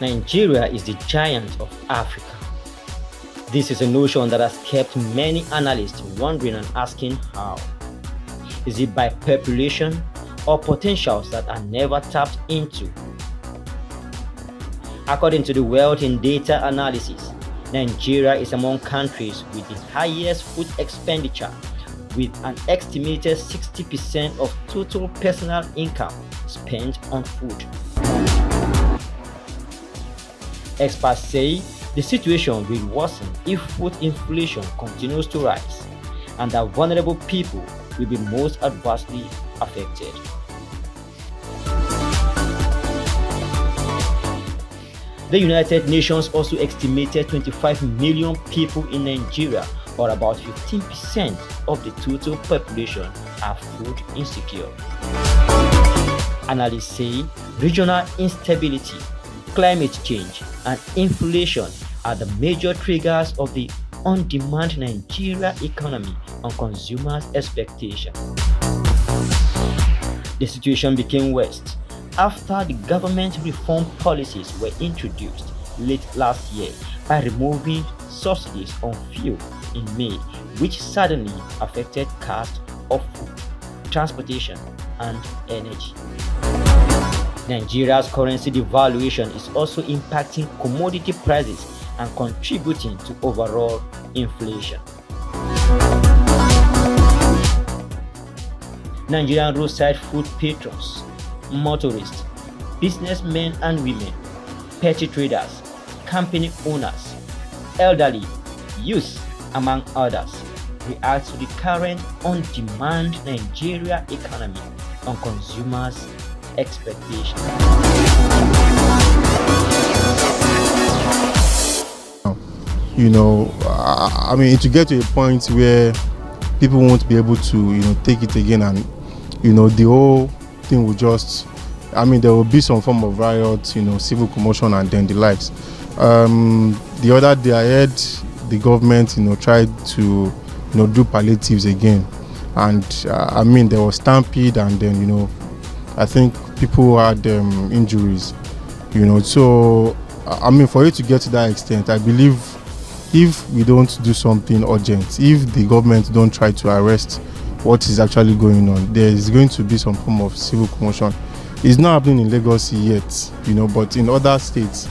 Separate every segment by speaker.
Speaker 1: Nigeria is the giant of Africa. This is a notion that has kept many analysts wondering and asking how. Is it by population or potentials that are never tapped into? According to the Wealth in Data Analysis, Nigeria is among countries with the highest food expenditure, with an estimated 60% of total personal income spent on food. Experts say the situation will worsen if food inflation continues to rise, and that vulnerable people will be most adversely affected. The United Nations also estimated 25 million people in Nigeria, or about 15% of the total population, are food insecure. Analysts say regional instability, climate change, and inflation are the major triggers of the on-demand Nigeria economy on consumers' expectations. The situation became worse after the government reform policies were introduced late last year by removing subsidies on fuel in May, which suddenly affected cost of food, transportation, and energy. Nigeria's currency devaluation is also impacting commodity prices and contributing to overall inflation. Nigerian roadside food patrons, motorists, businessmen and women, petty traders, company owners, elderly, youth, among others, react to the current on-demand Nigeria economy on consumers' expectations.
Speaker 2: I mean, to get to a point where people won't be able to, take it again, and, the whole thing will just, there will be some form of riot, civil commotion, and then the likes. The other day I heard the government, tried to, do palliatives again, and there was stampede, and then, I think people had injuries, So, for it to get to that extent, I believe if we don't do something urgent, if the government don't try to arrest what is actually going on, there is going to be some form of civil commotion. It's not happening in Lagos yet, but in other states,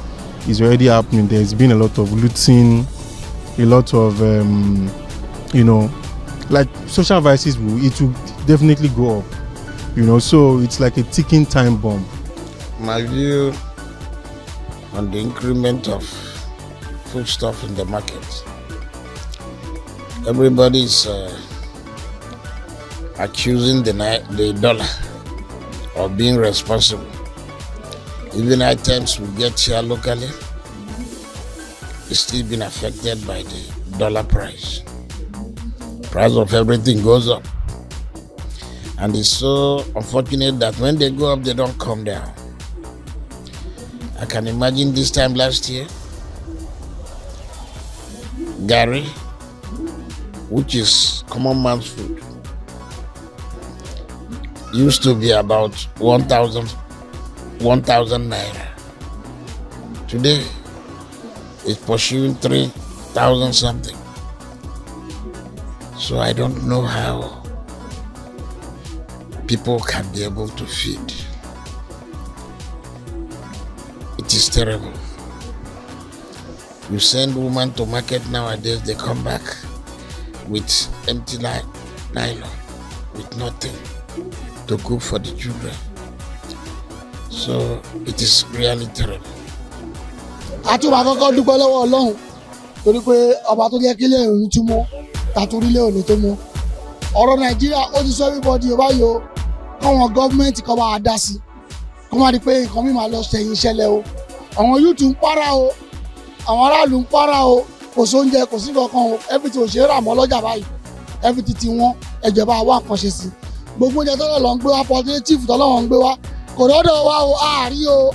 Speaker 2: it's already happening. There's been a lot of looting, a lot of, like social vices, it will definitely go up, so it's like a ticking time bomb.
Speaker 3: My view on the increment of foodstuff in the market. Everybody's accusing the dollar of being responsible. Even items we get here locally is still being affected by the dollar price. Price of everything goes up. And it's so unfortunate that when they go up, they don't come down. I can imagine this time last year, Gary, which is common man's food, used to be about 1,000 naira. Today, it's pursuing 3,000 something. So I don't know how people can be able to feed. It is terrible. You send women to market nowadays, they come back with empty nylon, with nothing to cook for the children. So it is really terrible.
Speaker 4: Àtúbà kọ́kọ́ dúpẹ́ lọ́wọ́ Ọlọ́run torí pé ọba tó jẹ́ kílẹ̀ òní túmọ̀ tàtúrílẹ̀ òní tó mọ̀. Ọ̀rọ̀ Nàìjíríà ó ti sọ everybody ó báyìí o, káwọn gọ́ọ̀mẹ̀ntì kan bá wa dá sí. Kó má di pé nǹkan mi máa lọ sẹ́yìn ìṣẹ̀lẹ̀ o. Àwọn yúùtù ń para o, àwọn aráàlú ń para o, kò sóúnjẹ kò sí kankan o, everything ò ṣe é rà mọ́ lọ́jà báyìí, everything ti wọ́n, ẹ̀jọba wa kan ṣe sí. Gbogbo oúnjẹ tọ́lọ̀ lọ ń gbé wá, positive tọ́lọ̀ ń gbé wá, kò dọ́dọ̀ wá o, àárí o,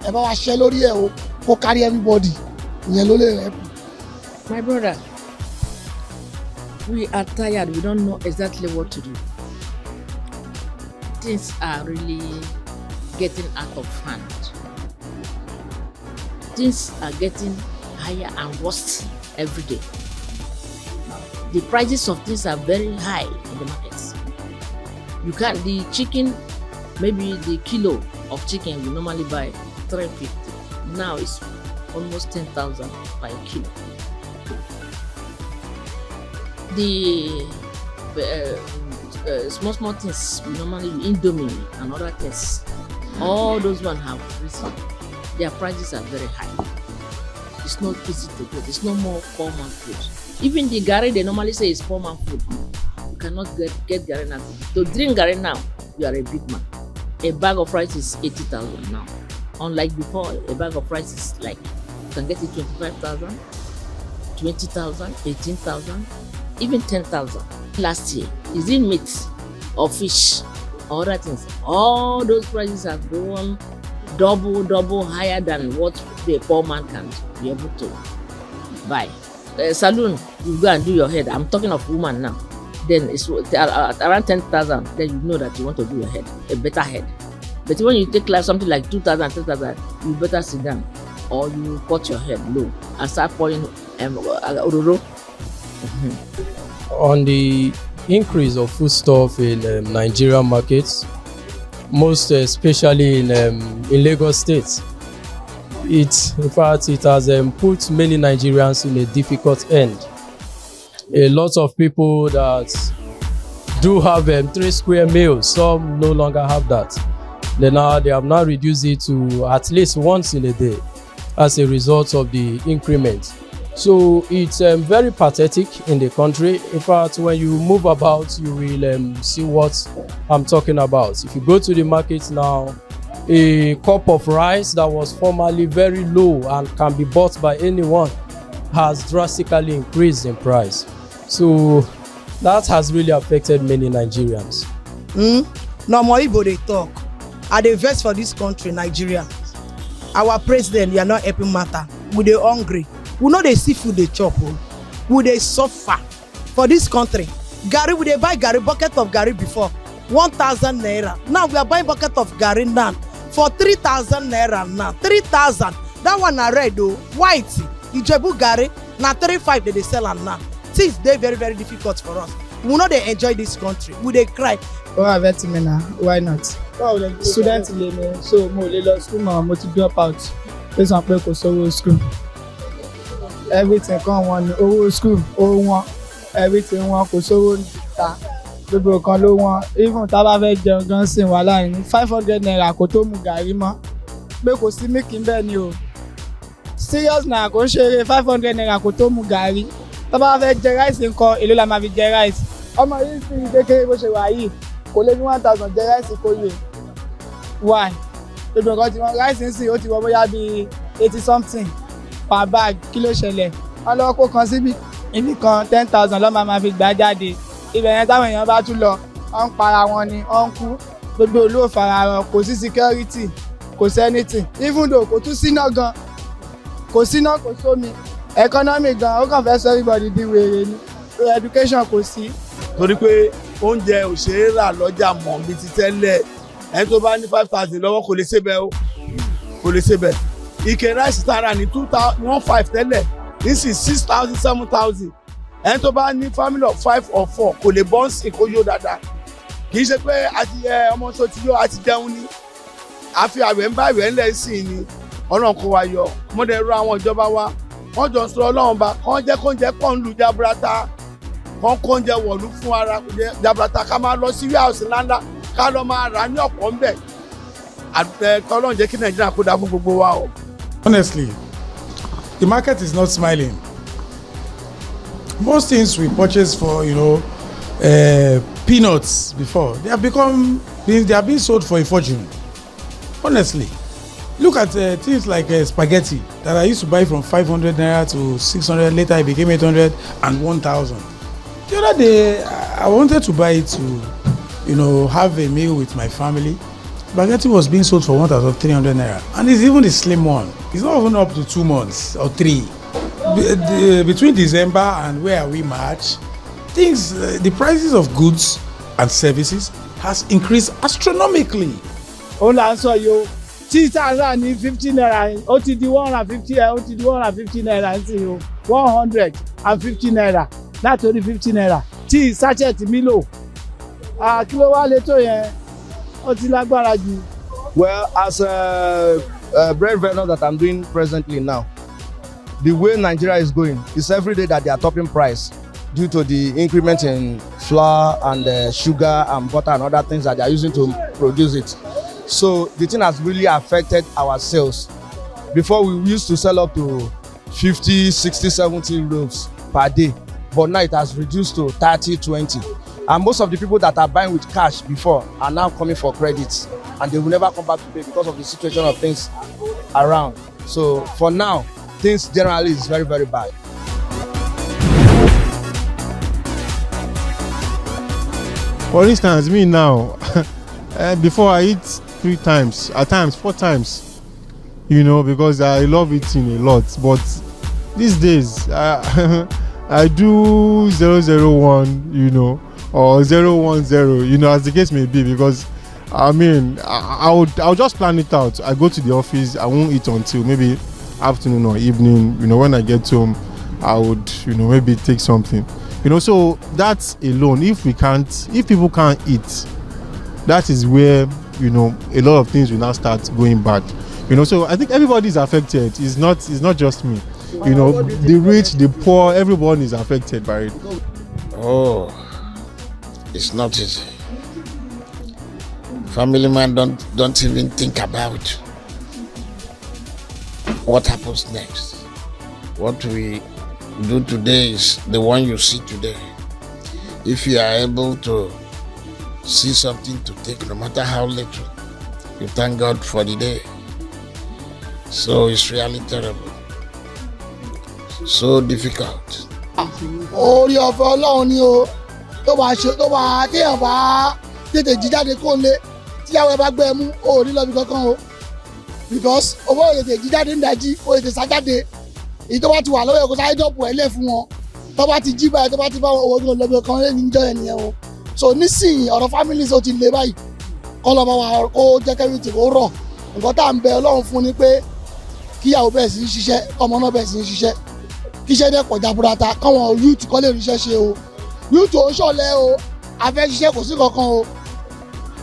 Speaker 4: ẹ bá wa ṣẹ́ lórí ẹ̀ o, kó kárí everybody, ìyẹn ló lè rẹ̀.
Speaker 5: My brother, we are tired, we don't know exactly what to do. Things are really getting out of hand. things are getting higher and worse every day. The prices of things are very high in the markets. The chicken, maybe the kilo of chicken we normally buy 350. Now it's almost 10,000 per kilo. The small things we normally Indomie and other things, all those ones have risen. Their prices are very high. It's not easy to get. It's no more poor man food. Even the garri they normally say is poor man food. You cannot get garri now. To drink garri now, you are a big man. A bag of rice is 80,000 now. Unlike before, a bag of rice is like you can get it 25,000, 20,000, 18,000, even 10,000. Last year, is it meat or fish or other things? All those prices have gone double higher than what the poor man can be able to buy. Salon, you go and do your head. I'm talking of woman now. Then it's around 10,000. Then you know that you want to do your head, a better head. But when you take like something like 2,000, 3,000, you better sit down or you cut your head low and start pouring ororo.
Speaker 6: On the increase of foodstuff in Nigerian markets, most especially in Lagos State, in fact it has put many Nigerians in a difficult end. A lot of people that do have 3 square meals, some no longer have that. They have now reduced it to at least once in a day as a result of the increment. So it's very pathetic in the country. In fact, when you move about, you will see what I'm talking about. If you go to the market now, a cup of rice that was formerly very low and can be bought by anyone has drastically increased in price. So that has really affected many Nigerians.
Speaker 7: No more Igbo dey talk. I dey vex for this country, Nigeria. Our president, we are not helping matter. We dey hungry. We no dey see food dey chop. We dey suffer for this country. Garri, we dey buy garri, bucket of garri before 1,000 naira. Now we are buying bucket of garri now for 3,000 naira now. 3,000. That one na red o, white. Ijebu garri na 3,500 they sell am now. Things dey very very difficult for us. We no dey enjoy this country. We dey cry.
Speaker 8: Wọ́n àbẹ̀ tì mí náà, why not? Student lè mi, so mo lè lọ school mọ́, mo ti drop out. Ó sàn pé kò sówó school. Everything kan wọ́n ní owó school, owó wọn. Everything wọn kò sówó ta. Gbogbo kan ló wọ́n. Even tá a bá fẹ́ jẹun gan sìn wà láàrin 500 naira kò tó mu gàrí mọ́. Pé kò sí mílìkì bẹ́ẹ̀ ni o. Serious na kò ń ṣeré 500 naira kò tó mu gàrí. Tá a bá fẹ́ jẹ rice nǹkan, èló la máa fi jẹ rice. Ọmọ yìí sì ń kékeré bó ṣe wà yìí. Kò lè ní 1,000 jẹ rice kó yè. Why? Gbogbo nǹkan tí wọ́n rice ń sìn ó ti wọ bóyá bíi 80 something per bag. Kí ló ṣẹlẹ̀? Wọ́n lọ kó kan síbi ibi kan 10,000 lọ́ máa fi gbà jáde. Ibẹ̀ yẹn táwọn èèyàn bá tún lọ, wọ́n ń para wọn ni, wọ́n ń kú. Gbogbo olóò farahàn, kò sí security, kò sí anything. Even though kò tún síná gan, kò síná kò sómi. Economy gan, ó kàn fẹ́ sọ everybody di wèrè ni. Education kò sí.
Speaker 9: Torí pé oúnjẹ ò ṣe é rà lọ́jà mọ́ bí ti tẹ́lẹ̀. Ẹni tó bá ní 5,000 lọ́wọ́ kò lè ṣébẹ̀ o, kò lè ṣébẹ̀. Ike rice tààrà ní 2,150 tẹ́lẹ̀, nísìn 6,000 7,000. Ẹni tó bá ní family of 5 or 4 kò lè bọ́ sí kó yó dáadáa. Kì í ṣe pé àti ọmọ tó ti yó àti jẹun ní. Àfi àwẹ̀ ń bá ìwẹ̀ ńlẹ̀ sí ni Ọlọ́run kó wa yọ. Mo dẹ̀ rọ àwọn ìjọba wa, wọ́n jọ sọ Ọlọ́run bá, kán jẹ́ kóúnjẹ pọ̀ ń lu jaburata. Kán kóúnjẹ wọ̀lú fún ara jaburata ká máa lọ sí warehouse ńláńlá ká lọ máa rà ní ọ̀pọ̀ ńbẹ̀. Ọlọ́run jẹ́ kí Nàìjíríà kó dáa fún gbogbo wa o.
Speaker 10: Honestly, the market is not smiling. Most things we purchase for, peanuts before, they have been sold for a fortune. Honestly, look at things like spaghetti that I used to buy from 500 naira to 600. Later, it became 800 and 1,000. The other day, I wanted to buy it to, have a meal with my family. Spaghetti was being sold for 1,300 naira, and it's even the slim one. It's not even up to 2 months or 3. Between December and where are we March, the prices of goods and services has increased astronomically.
Speaker 8: Òun là ń sọ yìí o, tí sáà ní 50 naira ó ti di 150 ó ti di 150 naira sí o 150 naira látòrí 50 naira tí sachet Milo kí ló wá lè tó yẹn ó ti lágbára jù.
Speaker 11: Well, as a bread vendor that I'm doing presently now, the way Nigeria is going, it's every day that they are topping price due to the increment in flour and sugar and butter and other things that they are using to produce it. So the thing has really affected our sales. Before we used to sell up to 50, 60, 70 loaves per day, but now it has reduced to 30, 20. And most of the people that are buying with cash before are now coming for credits, and they will never come back to pay because of the situation of things around. So for now, things generally is very, very bad.
Speaker 2: For instance, me now, before I eat 3 times, at times 4 times, you know, because I love eating a lot. But these days, I do 001, you know, or 010, you know, as the case may be, because I mean, I'll just plan it out. I go to the office, I won't eat until maybe afternoon or evening. You know, when I get home, I would, you know, maybe take something. You know, so that's alone. If people can't eat, that is where, you know, a lot of things will now start going bad. You know, so I think everybody is affected. It's not just me. You know, the rich, the poor, everyone is affected by it.
Speaker 3: Oh, it's not easy. Family man don't even think about what happens next. What we do today is the one you see today. If you are able to see something to take, no matter how little, you thank God for the day. So it's really terrible. So difficult.
Speaker 4: Orí ọ̀fẹ́ Ọlọ́run ni o, tó bá téèyàn bá tètè jí jáde kó lé, tíyàwó ẹ bá gbé ẹ mú, o ò ní lọ bí kankan o. Because owó ò tètè jí jáde ń dájí, o tètè sá jáde. Èyí tó bá ti wà lọ́wọ́ ẹ̀ kó sáré dọ́pù ẹ̀ lẹ̀ fún wọn. Tó bá ti jí báyìí, tó bá ti bá owó tó lọ bí kankan lé níjọ́ ẹ̀ nìyẹn o. So nísìnyí ọ̀rọ̀ families ó ti le báyìí. Kọ́ lọ́ bá wa kó jẹ́ kẹ́rin tì kó rọ̀. Nǹkan tá à ń bẹ Ọlọ́run fún ni pé kíyàwó bẹ̀rẹ̀ sí ń ṣiṣẹ́, ọmọ náà bẹ̀rẹ̀ sí ń ṣiṣẹ́. Kíṣẹ́ dẹ́ pọ̀ jaburata, káwọn youth kọ́ lè ríṣẹ́ ṣe o. Youth ò ń ṣọ̀lẹ o, afẹ́ ṣiṣẹ́ kò sí kankan o.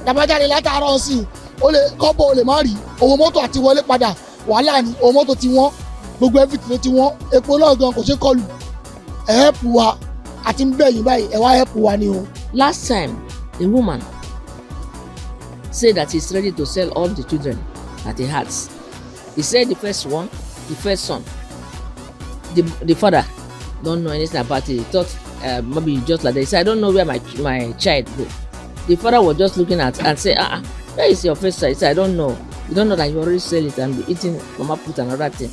Speaker 4: Tàbájáde látàárọ̀ sí i, ó lè kọ́bọ̀ ó lè má rí. Owó mọ́tò àti wọlé padà, wàhálà ni, owó mọ́tò ti wọ́n, gbogbo everything ló ti wọ́n, epo náà gan kò ṣe kọlù. Ẹ help wa, àti ń bẹ̀yìn báyìí, ẹ wá help wa ni o.
Speaker 5: Last time, a woman said that he's ready to sell all the children that he has. He said the first son, the father don't know anything about it. He thought maybe just like that. He said, I don't know where my child go. The father was just looking at and said, where is your first son? He said, I don't know. You don't know that you already sell it and be eating mama put another thing.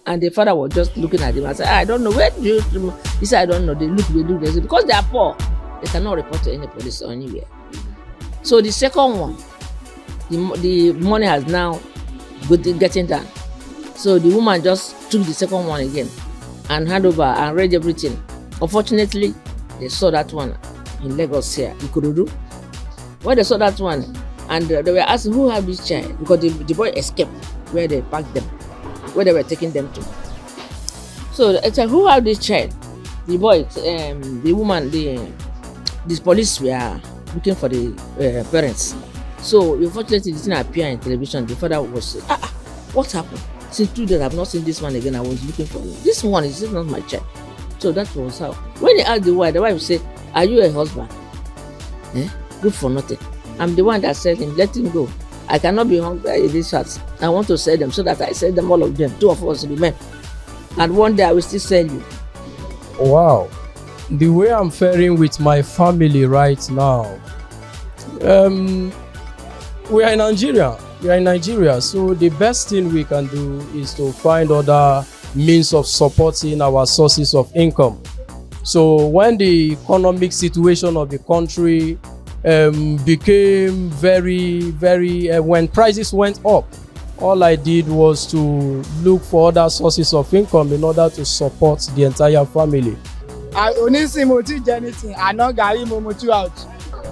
Speaker 5: And the father was just looking at him and said, I don't know. Where do you? He said, I don't know. They look. They say, because they are poor, they cannot report to any police or anywhere. So the second one, the money has now getting down. So the woman just took the second one again and hand over and read everything. Unfortunately, they saw that one in Lagos here, in Ikorodu. When they saw that one, and they were asking who had this child, because the boy escaped where they packed them, where they were taking them to. So it's like, who had this child? The boy, the woman, the police were looking for the parents. So unfortunately, it didn't appear in television. The father was saying, what happened? Since 2 days, I've not seen this one again. I was looking for him. This one is not my child. So that was how. When they asked the wife said, are you a husband? Good for nothing. I'm the one that said him, let him go. I cannot be hungry in this house. I want to sell them so that I sell them, all of them. 2 of us remain. And one day I will still sell you.
Speaker 6: Wow. The way I'm faring with my family right now, we are in Nigeria. So the best thing we can do is to find other means of supporting our sources of income. So when the economic situation of the country became when prices went up, all I did was to look for other sources of income in order to support the entire family.
Speaker 8: Onísìn mo ti jẹ anything, àná gàrí mo two out.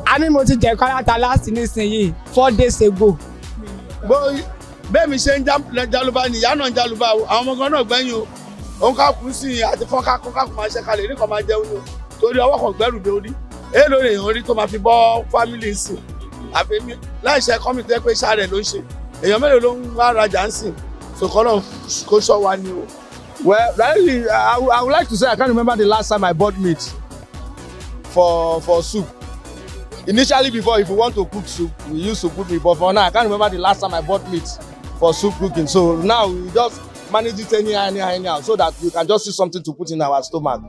Speaker 8: A ní mo ti jẹ kọ́láta last nísìnyí 4 days ago.
Speaker 9: bẹ́ẹ̀ mi ṣe ń jálùbá ni ìyá náà ń jálùbá o àwọn ọmọ gan náà gbẹ́yìn o òun ká kú sí i àti fọ́nká kọ́ká kó máa ṣe kalẹ̀ ní kan máa jẹun ní o torí ọwọ́ kan gbẹ́rù dé orí èèlò èèyàn rí tó máa fi bọ́ fámìlì sìn àfẹ́mi láìṣe kọ́mìtì tẹ́ pé iṣẹ́ rẹ̀ ló ń ṣe èèyàn mélòó ló ń wá rajà ń sìn sòkòlò kó ṣọ́ wa ni o.
Speaker 11: Well, really, I would like to say I can't remember the last time I bought meat for soup. Initially, before, if we want to cook soup, we used to put meat. But for now, I can't remember the last time I bought meat for soup cooking. So now we just manage it anyhow, so that we can just see something to put in our stomach.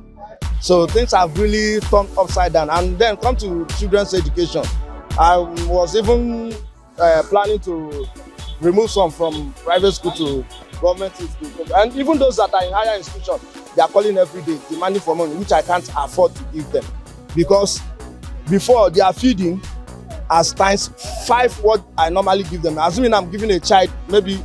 Speaker 11: So things have really turned upside down. And then come to children's education. I was even planning to remove some from private school to government school. And even those that are in higher institutions, they are calling every day, demanding for money, which I can't afford to give them. Because before, their feeding as times 5 what I normally give them. Assuming I'm giving a child maybe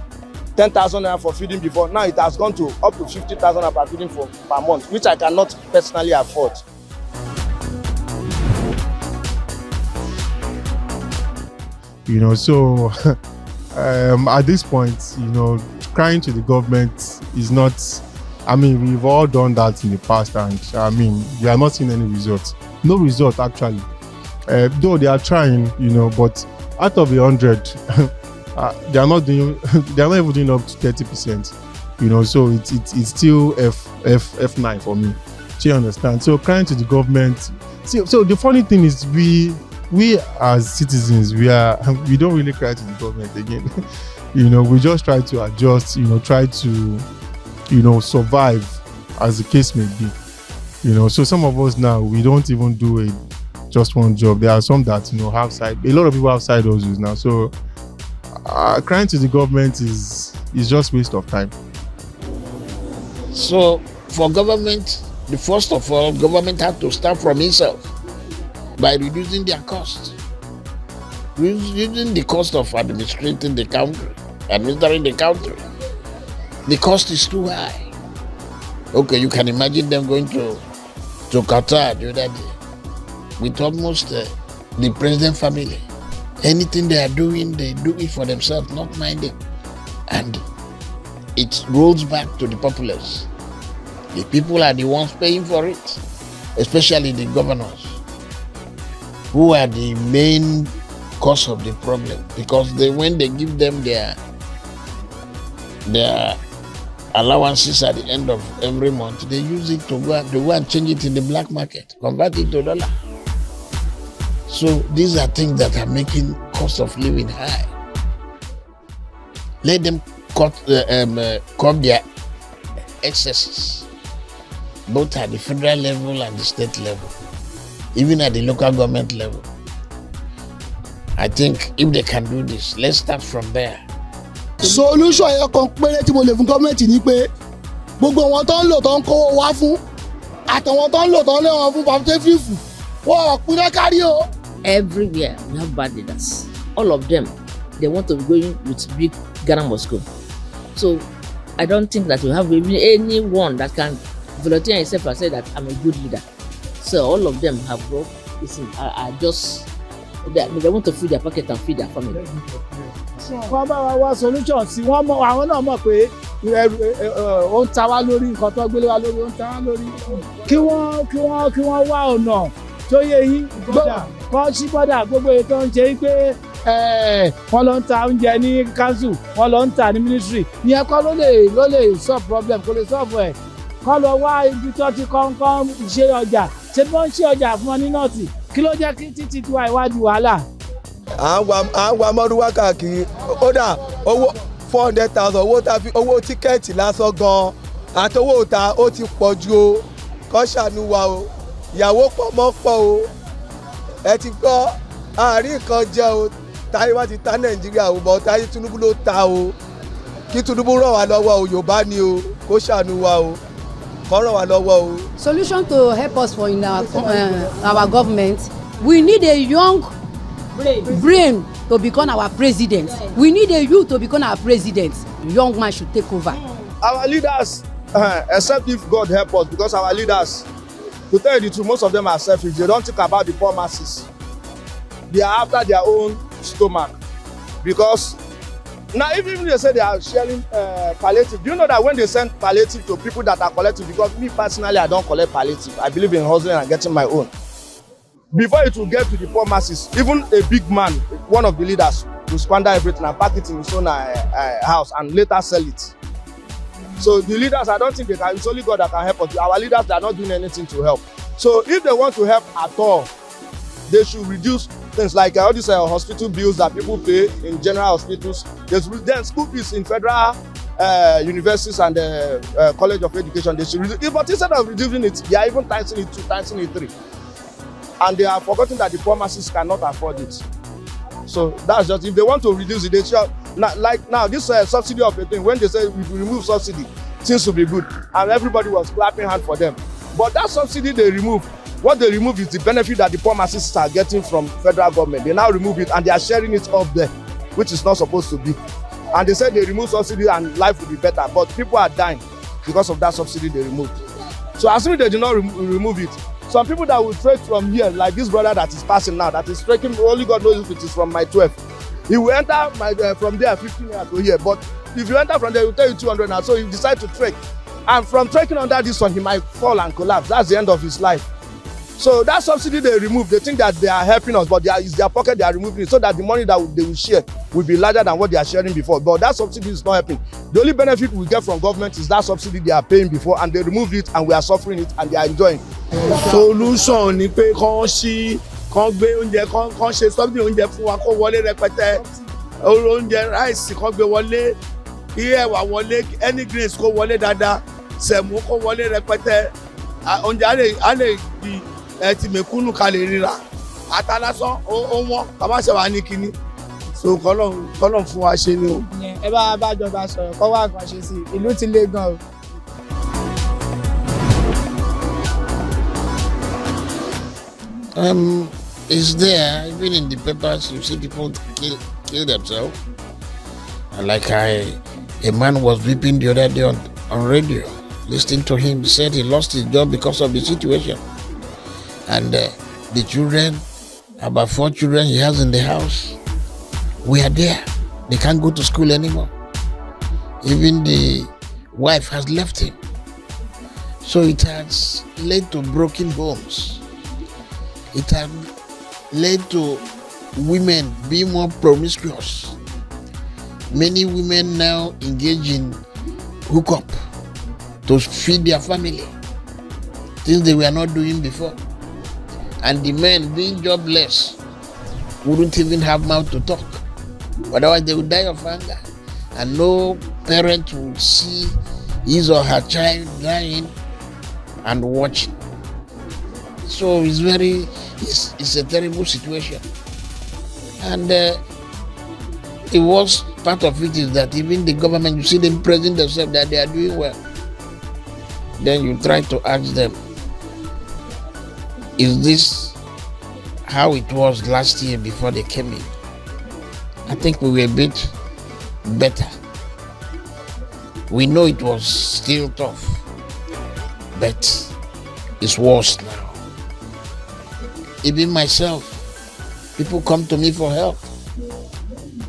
Speaker 11: 10,000 naira for feeding before, now it has gone to up to 50,000 naira per feeding per month, which I cannot personally afford.
Speaker 2: You know, so at this point, you know, crying to the government is not, I mean, we've all done that in the past, and I mean, we are not seeing any results. No result, actually. Though they are trying, you know, but out of 100, they are not even doing up to 30%, you know, so it's still F9 for me. Do you understand? So crying to the government. So the funny thing is we as citizens, we don't really cry to the government again. You know, we just try to adjust, you know, try to, you know, survive as the case may be. You know, so some of us now, we don't even do just one job. There are some that, you know, a lot of people have side hustles now. So crying to the government is just waste of time.
Speaker 3: So for government, first of all, government had to start from itself by reducing their cost. Reducing the cost of administering the country. The cost is too high. Okay, you can imagine them going to Qatar the other day with almost the president family. Anything they are doing, they do it for themselves, not minding. And it rolls back to the populace. The people are the ones paying for it, especially the governors, who are the main cause of the problem, because when they give them their allowances at the end of every month, they use it to go and change it in the black market, convert it to dollar. So these are things that are making cost of living high. Let them cut their excesses, both at the federal level and the state level, even at the local government level. I think if they can do this, let's start from there.
Speaker 4: Solution yẹn kan péré tí mo lè fún gọ́ọ̀mẹ̀ntì ni pé gbogbo wọn tó ń lò tó ń kówó wá fún àtàwọn tó ń lò tó ń lé wọn fún pàmítẹ́fìfù wọn ò pinnu kárí o.
Speaker 5: Everywhere we have bad leaders. All of them, they want to be going with big Ghana must go. So I don't think that we have anyone that can volunteer himself and say that I'm a good leader. So all of them have got, are just, they want to feed their pocket and feed their family.
Speaker 8: wọ́n bá wa wá solution sí wọ́n mọ̀ àwọn náà mọ̀ pé ó ń ta wá lórí nǹkan tó gbélé wa lórí ó ń ta wá lórí kí wọ́n wá ọ̀nà tó yẹ yín kọ́ sí bọ́dà gbogbo ètò ń ṣe pé wọ́n lọ ń ta oúnjẹ ní council wọ́n lọ ń ta ní ministry ìyẹn kọ́ ló lè solve problem kò lè solve ẹ̀ kọ́ lọ wá ibi tó ti kọ́ńkọ́ ṣe ọjà ṣe bí wọ́n ń ṣe ọjà fún wọn ní nọ́ọ̀tì kí ló jẹ́ kí títí tiwa ìwádìí wàhálà.
Speaker 11: à ń gba mọ́rúwá káàkiri ó dà owó 400,000 owó tíkẹ́ẹ̀tì lásán gan-an àtowó òta ó ti pọ̀ ju o kọ́ ṣàánú wa o ìyàwó pọ̀ mọ́ pọ̀ o ẹ ti gbọ́ àárín nǹkan jẹ́ o táyé wá ti ta nàìjíríà o bọ̀ táyé Tinubu ló ta o kí Tinubu ràn wá lọ́wọ́ o Yorùbá ni o kó ṣàánú wa o kó ràn wá lọ́wọ́ o.
Speaker 12: Solution to help us for in our government, we need a young brain to become our president. We need a youth to become our president. Young man should take over.
Speaker 11: Our leaders, except if God help us, because our leaders, to tell you the truth, most of them are selfish. They don't think about the poor masses. They are after their own stomach. Because Now, even if they say they are sharing palliative, do you know that when they send palliative to people that are collecting, because me personally, I don't collect palliative. I believe in hustling and getting my own. Before it will get to the poor masses, even a big man, one of the leaders, will squander everything and pack it in his own house and later sell it. So the leaders, I don't think they can. It's only God that can help us. Our leaders, they are not doing anything to help. So if they want to help at all, they should reduce things like all these hospital bills that people pay in general hospitals. Then school fees in federal universities and college of education, they should reduce. But instead of reducing it, they are even tightening it 2, tightening it 3. And they are forgetting that the poor masses cannot afford it. So that's just, if they want to reduce it, they should. Like now, this subsidy of a thing, when they say if we remove subsidy, things will be good. And everybody was clapping hand for them. But that subsidy they remove, what they remove is the benefit that the poor masses are getting from federal government. They now remove it and they are sharing it up there, which is not supposed to be. And they said they remove subsidy and life will be better. But people are dying because of that subsidy they removed. So assuming they did not remove it, some people that will trek from here, like this brother that is passing now, that is trekking, only God knows if it is from my 12. He will enter from there 15 years to here. But if you enter from there, he will tell you 200 now. So he decide to trek. And from trekking under this one, he might fall and collapse. That's the end of his life. So that subsidy they remove, they think that they are helping us, but it's their pocket they are removing it so that the money that they will share will be larger than what they are sharing before. But that subsidy is not helping. The only benefit we get from government is that subsidy they are paying before, and they remove it and we are suffering it and they are enjoying.
Speaker 9: Solution ni pé kán gbé oúnjẹ kán ṣe subsidy oúnjẹ fún wa kó wọlé rẹpẹtẹ, oúnjẹ rice kán gbé wọlé, ẹ̀wà wọlé, any grains kó wọlé dáadáa, sẹ̀mó kó wọlé rẹpẹtẹ, oúnjẹ á lè di ti mẹ̀kúnnù ká lè ríra, ata lásán ó wọ́n ká má ṣe wà ní kinní. So kọ́lọ́n fún wa ṣe ni o.
Speaker 8: Ẹ bá jọba sọ̀rọ̀ kọ́ wá kan ṣe sí ìlú ti le gan o.
Speaker 3: It's there, even in the papers, you see people kill themselves. And like a man was weeping the other day on radio, listening to him, said he lost his job because of the situation. And the children, about 4 children he has in the house, we are there. They can't go to school anymore. Even the wife has left him. So it has led to broken homes. It has led to women being more promiscuous. Many women now engage in hookup to feed their family, things they were not doing before. And the men, being jobless, wouldn't even have mouth to talk. Otherwise they would die of hunger. And no parent would see his or her child dying and watching. So it's a terrible situation. And the worst part of it is that even the government, you see them praising themselves that they are doing well. Then you try to ask them, is this how it was last year before they came in? I think we were a bit better. We know it was still tough, but it's worse now. Even myself, people come to me for help.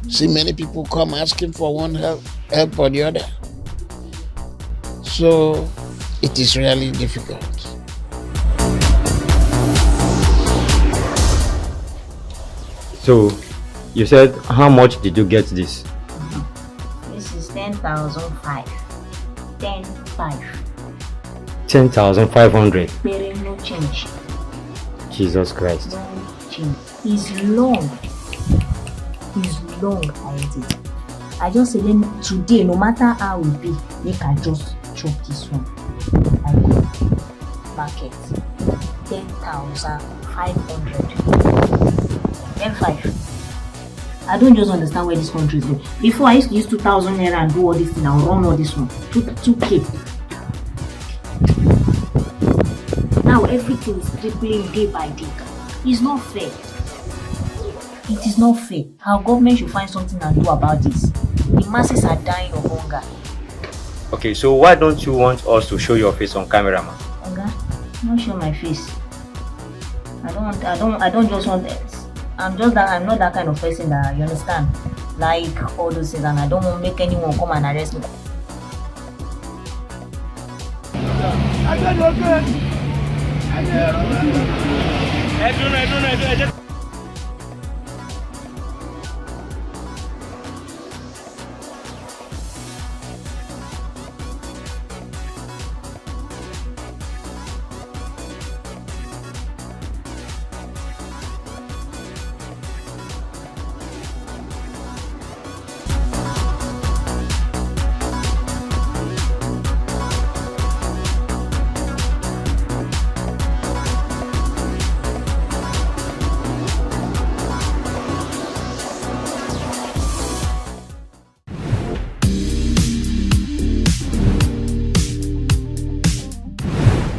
Speaker 3: See many people come asking for one help or the other. So it is really difficult.
Speaker 1: So you said, how much did you get this?
Speaker 13: This is 10,500. 10,500.
Speaker 1: 10,500.
Speaker 13: Bearing no change.
Speaker 1: Jesus Christ.
Speaker 13: No change. It's long. It's long, I just say today, no matter how it be, make I just chop this one. I go market 10,500. 10,500. I don't just understand where this country is going. Before I used to use 2,000 naira and do all this thing, I'll run all this one. 2K. Now everything is tripling day by day. It's not fair. It is not fair. Our government should find something and do about this. The masses are dying of hunger.
Speaker 1: Okay, so why don't you want us to show your face on camera, man?
Speaker 13: Hunger? Not show my face. I don't just want this. I'm not that kind of person that, you understand. like all those things, and I don't want to make anyone come and arrest me.
Speaker 14: I don't know.